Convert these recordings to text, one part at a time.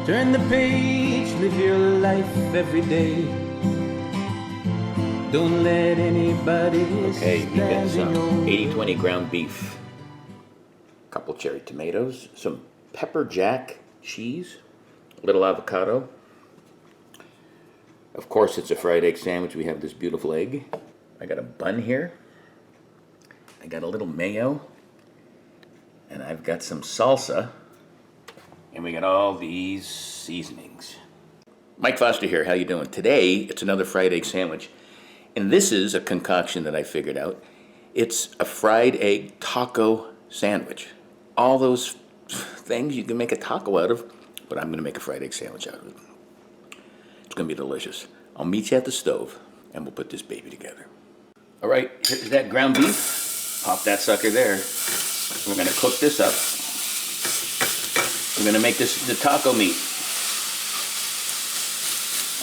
Turn the page, live your life every day. Don't let anybody Okay, you get stand in your some way. 80-20 ground beef, a couple cherry tomatoes, some pepper jack cheese, a little avocado. Of course, it's a fried egg sandwich. We have this beautiful egg. I got a bun here. I got a little mayo. And I've got some salsa. And we got all these seasonings. Mike Foster here. How you doing? Today, it's another fried egg sandwich. And this is a concoction that I figured out. It's a fried egg taco sandwich. All those things you can make a taco out of, but I'm going to make a fried egg sandwich out of it. It's going to be delicious. I'll meet you at the stove, and we'll put this baby together. All right, here's that ground beef. Pop that sucker there. We're going to cook this up. We're going to make this the taco meat.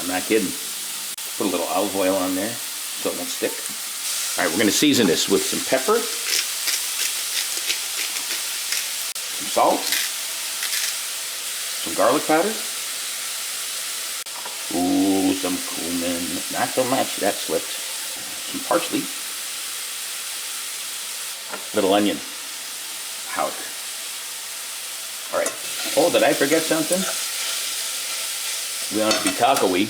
I'm not kidding. Put a little olive oil on there so it won't stick. All right, we're going to season this with some pepper, some salt, some garlic powder. Ooh, some cumin. Not so much, that slipped. Some parsley. Little onion powder. All right. Oh, did I forget something? We want it to be taco-y.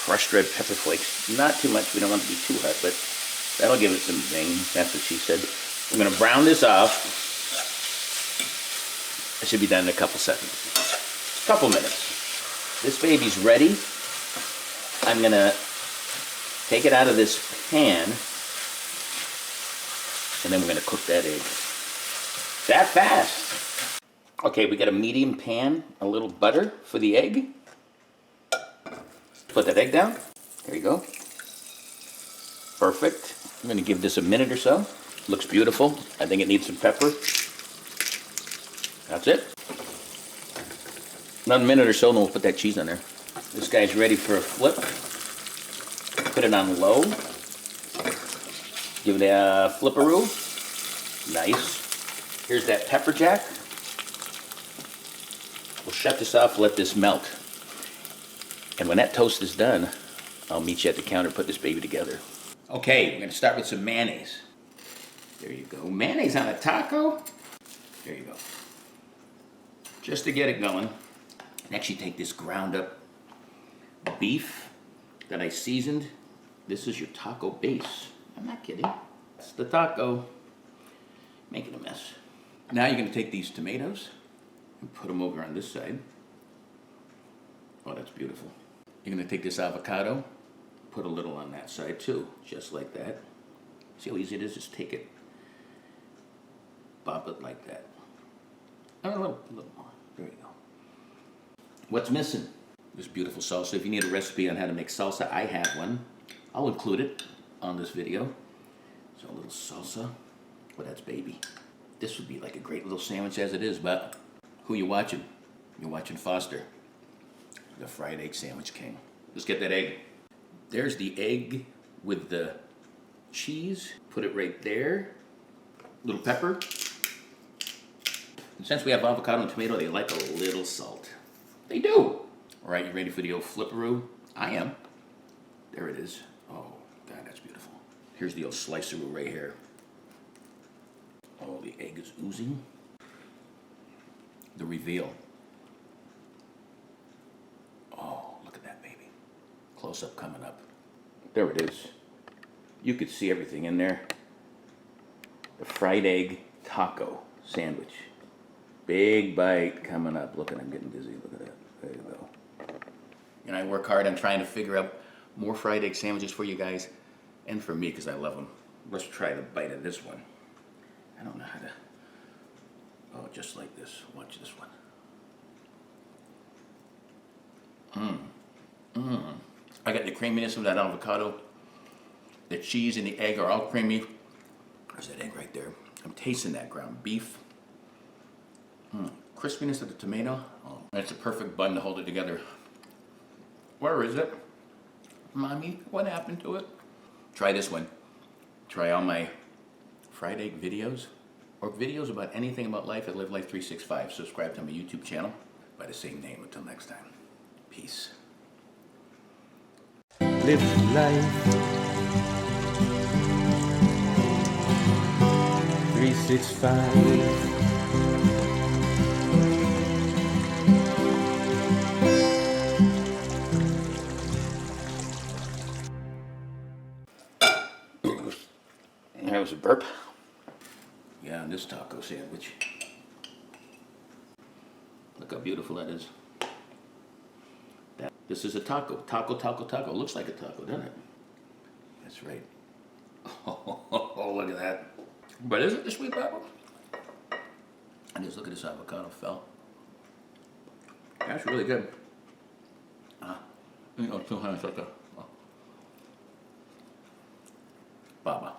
Crushed red pepper flakes. Not too much. We don't want it to be too hot, but that'll give it some zing. That's what she said. I'm going to brown this off. It should be done in a couple seconds. A couple minutes. This baby's ready. I'm going to take it out of this pan, and then we're going to cook that egg. That fast. Okay, we got a medium pan, a little butter for the egg. Put that egg down. There you go. Perfect. I'm going to give this a minute or so. Looks beautiful. I think it needs some pepper. That's it. Another minute or so, and then we'll put that cheese on there. This guy's ready for a flip. Put it on low. Give it a flipperoo. Nice. Here's that pepper jack. We'll shut this off, let this melt. And when that toast is done, I'll meet you at the counter, put this baby together. Okay, we're gonna start with some mayonnaise. There you go. Mayonnaise on a taco? There you go. Just to get it going. Next you take this ground up beef that I seasoned. This is your taco base. I'm not kidding. It's the taco. Making a mess. Now you're gonna take these tomatoes and put them over on this side. Oh, that's beautiful. You're gonna take this avocado, put a little on that side too, just like that. See how easy it is? Just take it, bop it like that. A little more. There you go. What's missing? This beautiful salsa. If you need a recipe on how to make salsa, I have one. I'll include it on this video. So a little salsa. Well, that's baby. This would be like a great little sandwich as it is, but who you watching? You're watching Foster, the fried egg sandwich king. Let's get that egg. There's the egg with the cheese. Put it right there. Little pepper. And since we have avocado and tomato, they like a little salt. They do. All right, you ready for the old flipperoo? I am. There it is. Oh, God, that's beautiful. Here's the old sliceroo right here. Oh, the egg is oozing. The reveal. Oh, look at that baby. Close up coming up. There it is. You could see everything in there. The fried egg taco sandwich. Big bite coming up. Look at, I'm getting dizzy. Look at that. There you go. And I work hard on trying to figure out more fried egg sandwiches for you guys and for me because I love them. Let's try the bite of this one. I don't know how to. Oh, just like this. Watch this one. I got the creaminess of that avocado. The cheese and the egg are all creamy. There's that egg right there. I'm tasting that ground beef. Crispiness of the tomato. Oh, that's a perfect bun to hold it together. Where is it? Mommy, what happened to it? Try this one. Try all my fried egg videos or videos about anything about life at Live Life 365. Subscribe to my YouTube channel. by the same name. Until next time, peace. Live life 365. That was a burp. Yeah, on this taco sandwich. Look how beautiful that is. This is a taco. Taco. Looks like a taco, doesn't it? That's right. Oh, look at that. But is it the sweet apple? And just look at this avocado fell. That's really good. You know, 200 sucker. Baba.